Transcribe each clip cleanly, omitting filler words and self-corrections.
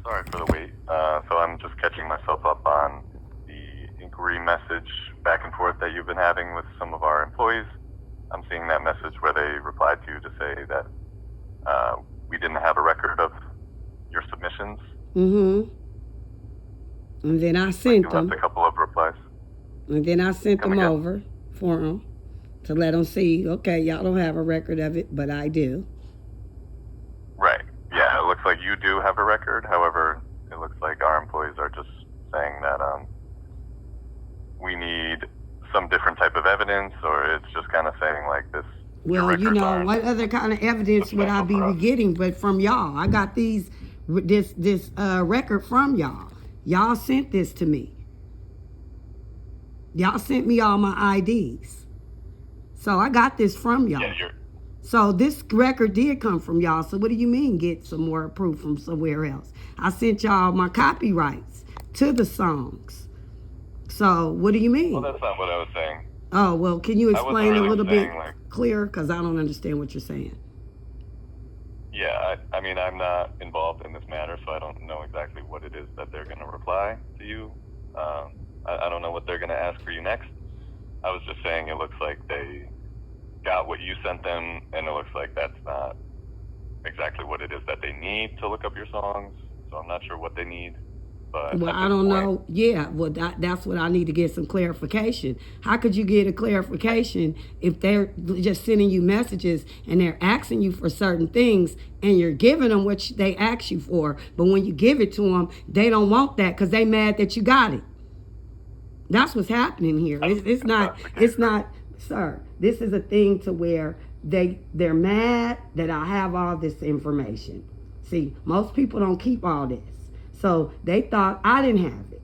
Sorry for the wait. So I'm just catching myself up on the inquiry message back and forth that you've been having with some of our employees. I'm seeing that message where they replied to you to say that we didn't have a record of your submissions. Mm-hmm. And then I sent them. Left a couple of replies. And then I sent them over for them to let them see, okay, y'all don't have a record of it, but I do. Right. Yeah, it looks like you do have a record. However, it looks like our employees are just saying that we need some different type of evidence, or it's just kind of saying like this. Well, you know, what other kind of evidence would I be getting but from y'all? I got this record from y'all. Y'all sent this to me. Y'all sent me all my IDs. So I got this from y'all. Yeah, so this record did come from y'all. So what do you mean get some more proof from somewhere else? I sent y'all my copyrights to the songs. So what do you mean? Well, that's not what I was saying. Oh, well, can you explain really a little bit like, clearer? Because I don't understand what you're saying. Yeah, I mean, I'm not involved in this matter, so I don't know exactly what it is that they're going to reply to you. I don't know what they're going to ask for you next. I was just saying it looks like they got what you sent them, and it looks like that's not exactly what it is that they need to look up your songs. So I'm not sure what they need. But well, I don't know. Yeah, well, that's what I need to get some clarification. How could you get a clarification if they're just sending you messages and they're asking you for certain things and you're giving them what they ask you for, but when you give it to them, they don't want that because they mad that you got it. That's what's happening here. It's not, sir. This is a thing to where they're mad that I have all this information. See, most people don't keep all this. So they thought I didn't have it.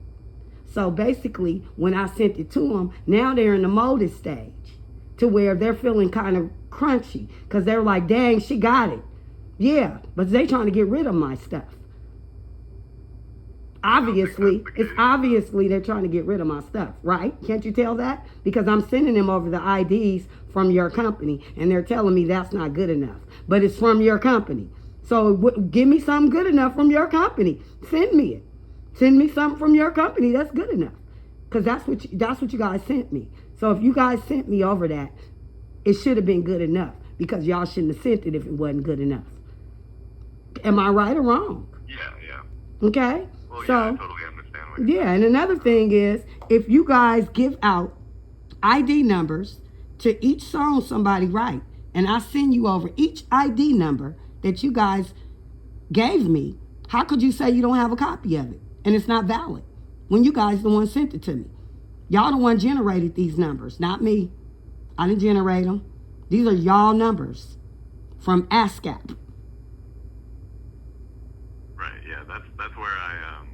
So basically, when I sent it to them, now they're in the molded stage to where they're feeling kind of crunchy because they're like, dang, she got it. Yeah, but they trying to get rid of my stuff. Obviously they're trying to get rid of my stuff, right? Can't you tell that? Because I'm sending them over the IDs from your company, and they're telling me that's not good enough. But it's from your company. So give me something good enough from your company. Send me it. Send me something from your company that's good enough. Because that's what you guys sent me. So if you guys sent me over that, it should have been good enough. Because y'all shouldn't have sent it if it wasn't good enough. Am I right or wrong? Yeah. Okay? Well, so, I totally understand what you're saying. And another thing is, if you guys give out ID numbers to each song somebody write, and I send you over each ID number that you guys gave me, how could you say you don't have a copy of it and it's not valid when you guys the one sent it to me? Y'all the one generated these numbers, not me. I didn't generate them. These are y'all numbers from ASCAP. Right. Yeah. That's where I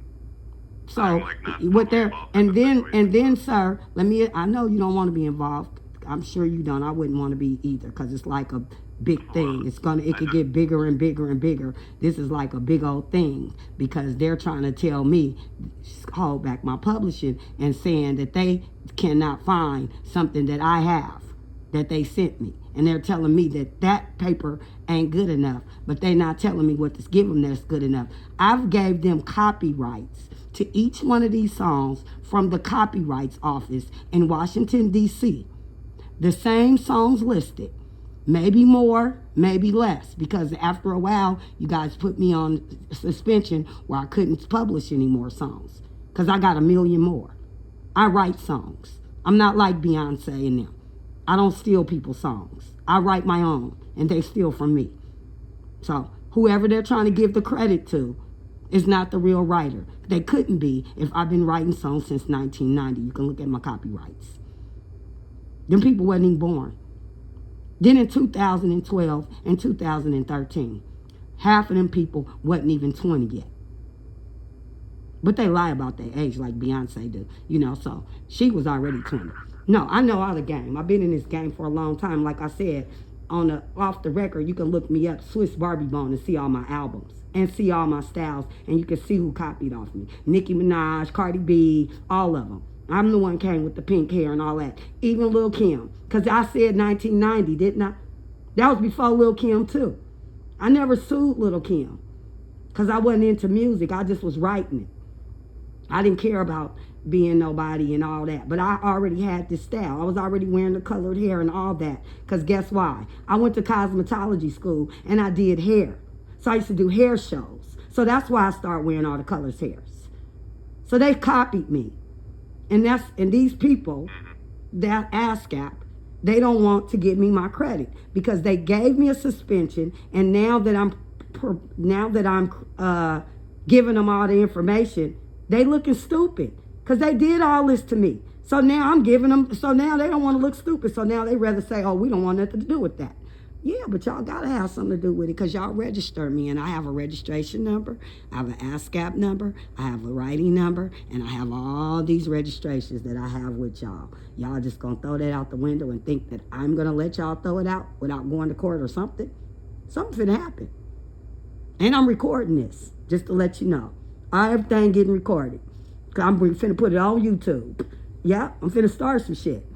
So what they're and then sir, I know you don't want to be involved. I'm sure you don't. I wouldn't want to be either because it's like a big thing. It could get bigger and bigger and bigger. This is like a big old thing because they're trying to tell me, hold back my publishing and saying that they cannot find something that I have that they sent me. And they're telling me that paper ain't good enough, but they're not telling me what to give them that's good enough. I've gave them copyrights to each one of these songs from the Copyrights Office in Washington, D.C. The same songs listed, maybe more, maybe less, because after a while, you guys put me on suspension where I couldn't publish any more songs because I got 1 million more. I write songs. I'm not like Beyonce and them. I don't steal people's songs. I write my own, and they steal from me. So whoever they're trying to give the credit to is not the real writer. They couldn't be if I've been writing songs since 1990. You can look at my copyrights. Them people wasn't even born. Then in 2012 and 2013, half of them people wasn't even 20 yet. But they lie about their age like Beyonce do, so she was already 20. No, I know all the game. I've been in this game for a long time. Like I said, off the record, you can look me up, Swiss Barbie Bone, and see all my albums and see all my styles, and you can see who copied off me. Nicki Minaj, Cardi B, all of them. I'm the one came with the pink hair and all that. Even Lil' Kim, because I said 1990, didn't I? That was before Lil' Kim, too. I never sued Lil' Kim. because I wasn't into music. I just was writing it. I didn't care about being nobody and all that. But I already had this style. I was already wearing the colored hair and all that. Because guess why? I went to cosmetology school and I did hair. So I used to do hair shows. So that's why I started wearing all the colors hairs. So they copied me. And these people, that ASCAP, they don't want to give me my credit because they gave me a suspension, and now that I'm giving them all the information, they looking stupid because they did all this to me. So now I'm giving them. So now they don't want to look stupid. So now they rather say, "Oh, we don't want nothing to do with that." Yeah, but y'all gotta have something to do with it because y'all register me, and I have a registration number, I have an ASCAP number, I have a writing number, and I have all these registrations that I have with y'all. Y'all just gonna throw that out the window and think that I'm gonna let y'all throw it out without going to court or something? Something finna happen. And I'm recording this, just to let you know. Everything getting recorded. Cause I'm finna put it on YouTube. Yeah, I'm finna start some shit.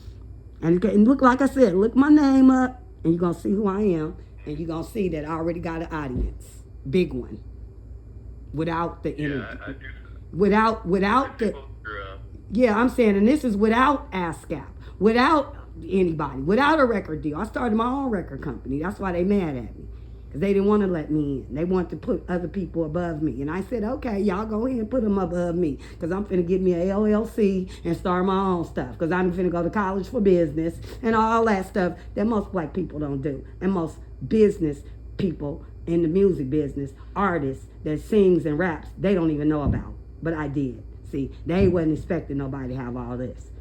And look, like I said, look my name up, and you're gonna see who I am, and you're gonna see that I already got an audience. Big one. Without the energy. Yeah, I do. Without the... Yeah, I'm saying, and this is without ASCAP. Without anybody. Without a record deal. I started my own record company. That's why they mad at me. Because they didn't want to let me in. They wanted to put other people above me. And I said, okay, y'all go ahead and put them above me. Because I'm finna get me a LLC and start my own stuff. Because I'm finna go to college for business and all that stuff that most black people don't do. And most business people in the music business, artists that sings and raps, they don't even know about. But I did. See, they wasn't expecting nobody to have all this.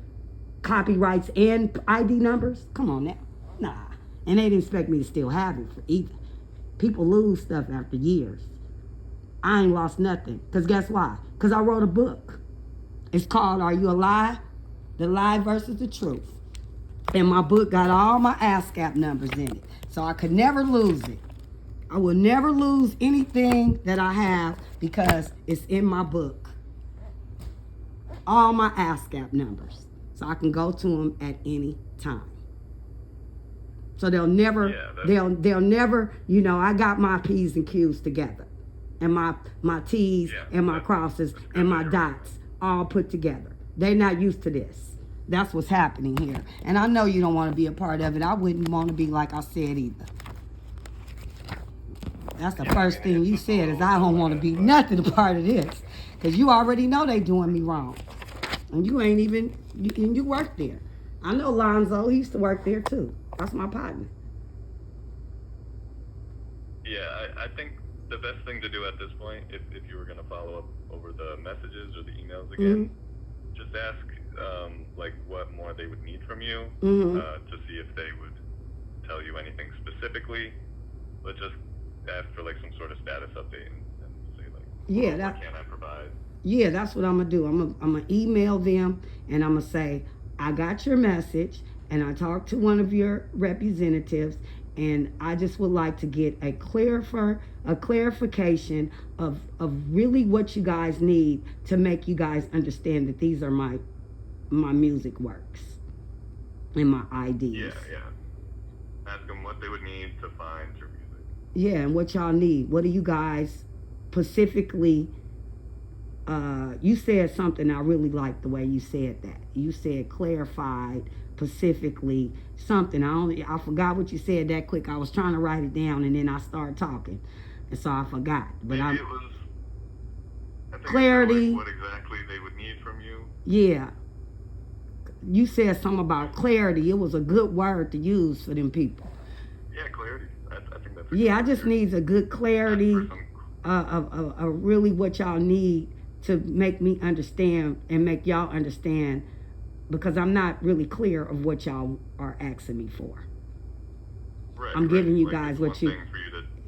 Copyrights and ID numbers? Come on now. Nah. And they didn't expect me to still have it for either. People lose stuff after years. I ain't lost nothing. Because guess why? Because I wrote a book. It's called Are You a Lie? The Lie versus the Truth. And my book got all my ASCAP numbers in it. So I could never lose it. I will never lose anything that I have because it's in my book. All my ASCAP numbers. So I can go to them at any time. So they'll never, they'll never, you know, I got my P's and Q's together. And my T's and my crosses and my dots all put together. They're not used to this. That's what's happening here. And I know you don't want to be a part of it. I wouldn't want to be like I said either. That's the first thing you said is I don't want to be nothing a part of this. Because you already know they doing me wrong. And you ain't even, you work there. I know Lonzo, he used to work there too. That's my partner. Yeah, I think the best thing to do at this point, if you were going to follow up over the messages or the emails again, just ask like what more they would need from you to see if they would tell you anything specifically. But just ask for like some sort of status update and say like, what can I provide? Yeah, that's what I'm gonna do. I'm gonna email them and I'm gonna say, I got your message and I talked to one of your representatives and I just would like to get a clarification of really what you guys need to make you guys understand that these are my music works and my IDs. Yeah. Ask them what they would need to find your music. Yeah, and what y'all need. What do you guys specifically... you said something I really liked the way you said that. You said clarified, specifically, something. I forgot what you said that quick. I was trying to write it down and then I started talking. And so I forgot. But I think clarity. Like what exactly they would need from you. Yeah. You said something about clarity. It was a good word to use for them people. Yeah, clarity. I think that's I just need a good clarity of really what y'all need to make me understand and make y'all understand, because I'm not really clear of what y'all are asking me for. Right, I'm giving you like guys what you...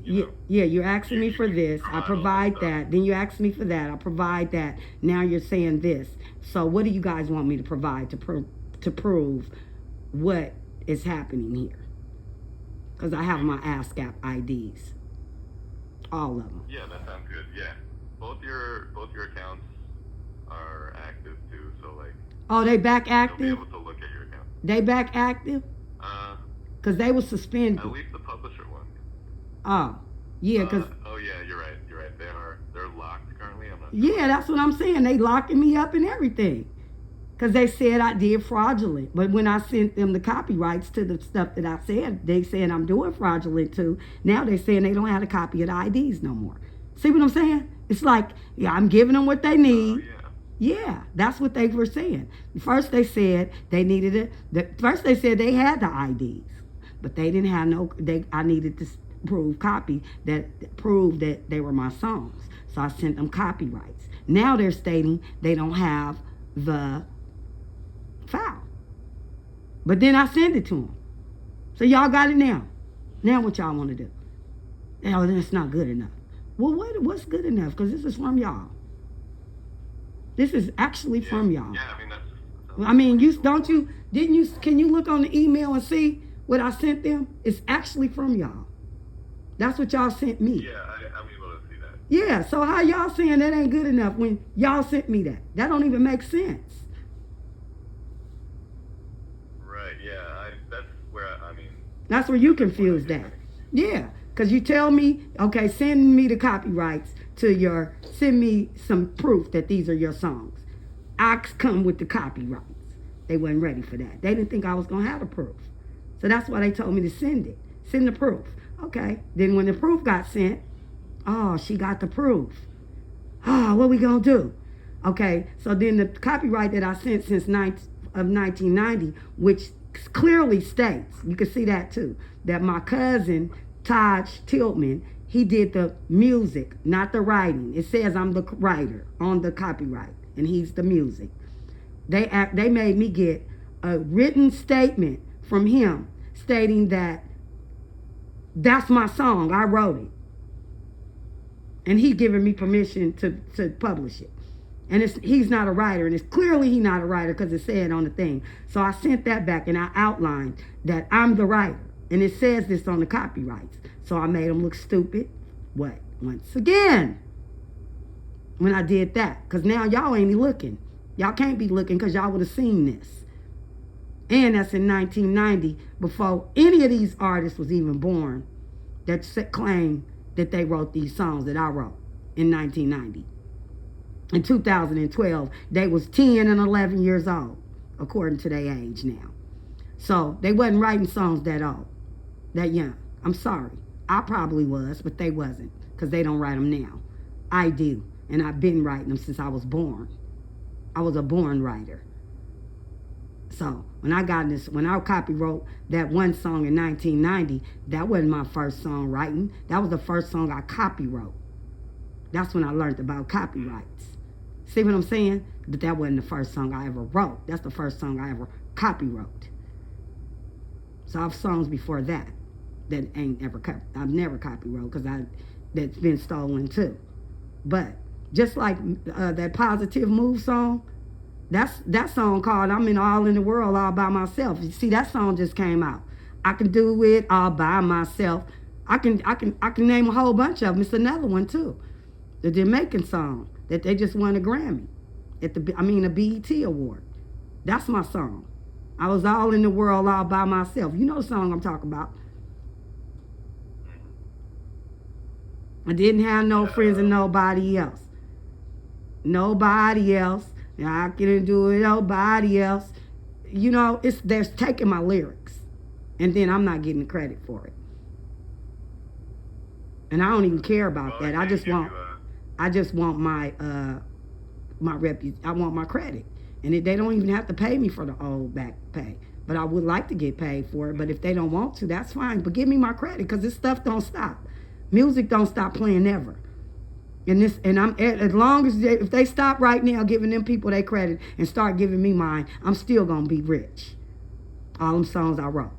you you're asking me for this. I provide that. Then you ask me for that. I provide that. Now you're saying this. So what do you guys want me to provide to prove what is happening here? Because I have my ASCAP IDs. All of them. Yeah, that sounds good. Yeah. Both your accounts are active too, so like... Oh, they back active? You'll be able to look at your account. They back active? Because they were suspended. At least the publisher one. Oh, yeah, because... oh, yeah, you're right. They are. Yeah, that's what I'm saying. They locking me up and everything. Because they said I did fraudulent. But when I sent them the copyrights to the stuff that I said, they said I'm doing fraudulent too. Now they're saying they don't have a copy of the IDs no more. See what I'm saying? It's like, yeah, I'm giving them what they need. Yeah, that's what they were saying. First they said they needed it. First they said they had the IDs, but they didn't have no. I needed to prove copy that proved that they were my songs. So I sent them copyrights. Now they're stating they don't have the file, but then I send it to them. So y'all got it now. Now what y'all want to do? Oh, then it's not good enough. Well, what's good enough? Because this is from y'all. This is actually from y'all. Yeah, I mean that's. I mean, can you look on the email and see what I sent them? It's actually from y'all. That's what y'all sent me. Yeah, I'm able to see that. Yeah, so how y'all saying that ain't good enough when y'all sent me that? That don't even make sense. Right, yeah, that's where, I mean. That's where you confused that. Yeah, because you tell me, okay, send me the copyrights send me some proof that these are your songs. I come with the copyrights. They wasn't ready for that. They didn't think I was going to have the proof. So that's why they told me to send it. Send the proof. Okay, then when the proof got sent, oh, she got the proof. Oh, what we going to do? Okay, so then the copyright that I sent since 1990, which clearly states, you can see that too, that my cousin, Taj Tillman, he did the music, not the writing. It says I'm the writer on the copyright, and he's the music. They made me get a written statement from him stating that that's my song, I wrote it. And he giving me permission to publish it. And he's not a writer, and it's clearly he's not a writer because it said on the thing. So I sent that back and I outlined that I'm the writer. And it says this on the copyrights. So I made them look stupid. What? Once again. When I did that. Because now y'all ain't looking. Y'all can't be looking because y'all would have seen this. And that's in 1990, before any of these artists was even born that claim that they wrote these songs that I wrote in 1990. In 2012, they was 10 and 11 years old, according to their age now. So they wasn't writing songs that old, that young. I'm sorry. I probably was, but they wasn't, because they don't write them now. I do, and I've been writing them since I was born. I was a born writer. So when I copywrote that one song in 1990, that wasn't my first song writing. That was the first song I copywrote. That's when I learned about copyrights. See what I'm saying? But that wasn't the first song I ever wrote. That's the first song I ever copywrote. So I have songs before that I've never copywrote because that's been stolen too. But just like that Positive Move song, that song called I'm all in the world all by myself. You see, that song just came out. I can do it all by myself. I can name a whole bunch of them. It's another one too. The Jamaican song that they just won a Grammy a BET award. That's my song. I was all in the world all by myself. You know the song I'm talking about. I didn't have no friends and nobody else. Nobody else. I couldn't do it, nobody else. You know, they're taking my lyrics. And then I'm not getting the credit for it. And I don't even care about that. I just want my I want my credit. And they don't even have to pay me for the old back pay. But I would like to get paid for it. But if they don't want to, that's fine. But give me my credit, because this stuff don't stop. Music don't stop playing ever. And I'm as long as if they stop right now giving them people their credit and start giving me mine, I'm still gonna be rich. All them songs I wrote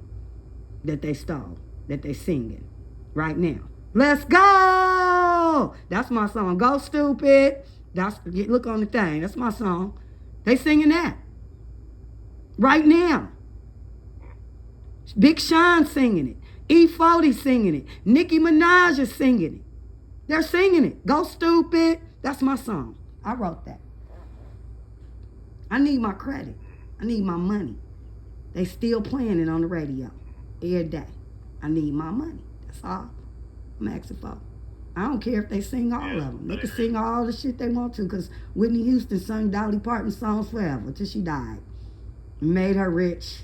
that they stole, that they singing right now. Let's go! That's my song. Go Stupid. Look on the thing. That's my song. They singing that right now. Big Sean singing it. E40 singing it. Nicki Minaj is singing it. They're singing it. Go Stupid. That's my song. I wrote that. I need my credit. I need my money. They still playing it on the radio every day. I need my money. That's all I'm asking for. I don't care if they sing all of them. They can sing all the shit they want to, because Whitney Houston sung Dolly Parton songs forever till she died. Made her rich.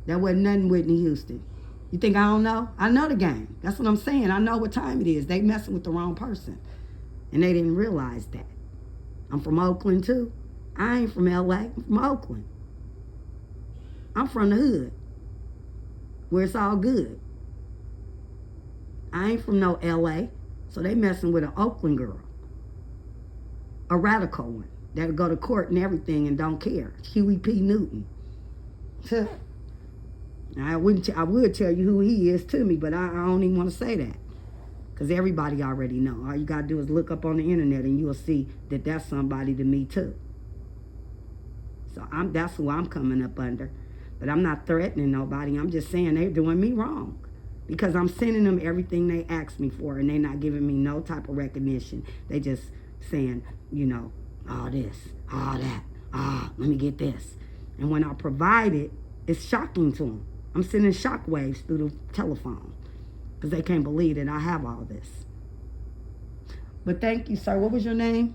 That wasn't nothing Whitney Houston. You think I don't know? I know the game. That's what I'm saying. I know what time it is. They messing with the wrong person. And they didn't realize that. I'm from Oakland too. I ain't from LA. I'm from Oakland. I'm from the hood, where it's all good. I ain't from no LA. So they messing with an Oakland girl. A radical one. That'll go to court and everything and don't care. Huey P. Newton. I would tell you who he is to me, but I don't even want to say that, because everybody already know. All you gotta do is look up on the internet and you'll see that that's somebody to me too. So that's who I'm coming up under. But I'm not threatening nobody. I'm just saying they're doing me wrong, because I'm sending them everything they asked me for, and they're not giving me no type of recognition. They just saying, all this, all that, let me get this. And when I provide it, it's shocking to them. I'm sending shock waves through the telephone, because they can't believe that I have all this. But thank you, sir. What was your name?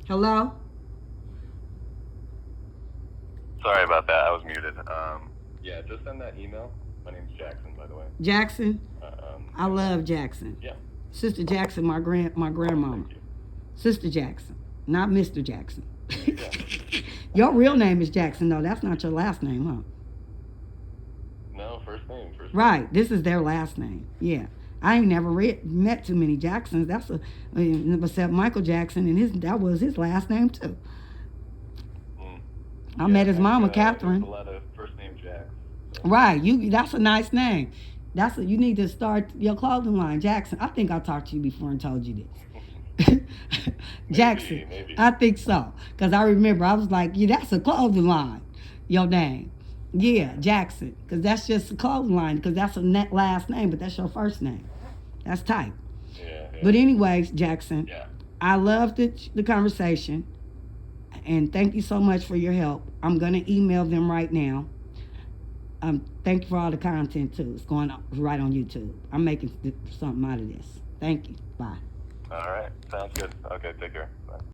Hello? Sorry about that. I was muted. Yeah, just send that email. My name's Jackson, by the way. Jackson? I love Jackson. Yeah. Sister Jackson, my grandmama. Sister Jackson, not Mr. Jackson. Yeah. Your real name is Jackson, though. That's not your last name, huh? No, first name. Right. This is their last name. Yeah. I ain't never met too many Jacksons. That's except Michael Jackson, and that was his last name too. I met his mama, Catherine. There's a lot of first name Jacks. So. Right. That's a nice name. You need to start your clothing line, Jackson. I think I talked to you before and told you this. Jackson. Maybe. I think so. Because I remember I was like, yeah, that's a clothing line, your name. Yeah, Jackson. Because that's just a clothing line, because that's a last name, but that's your first name. That's tight. Yeah. But anyways, Jackson, yeah. I loved the conversation. And thank you so much for your help. I'm going to email them right now. Thank you for all the content, too. It's going right on YouTube. I'm making something out of this. Thank you. Bye. All right. Sounds good. Okay, take care. Bye.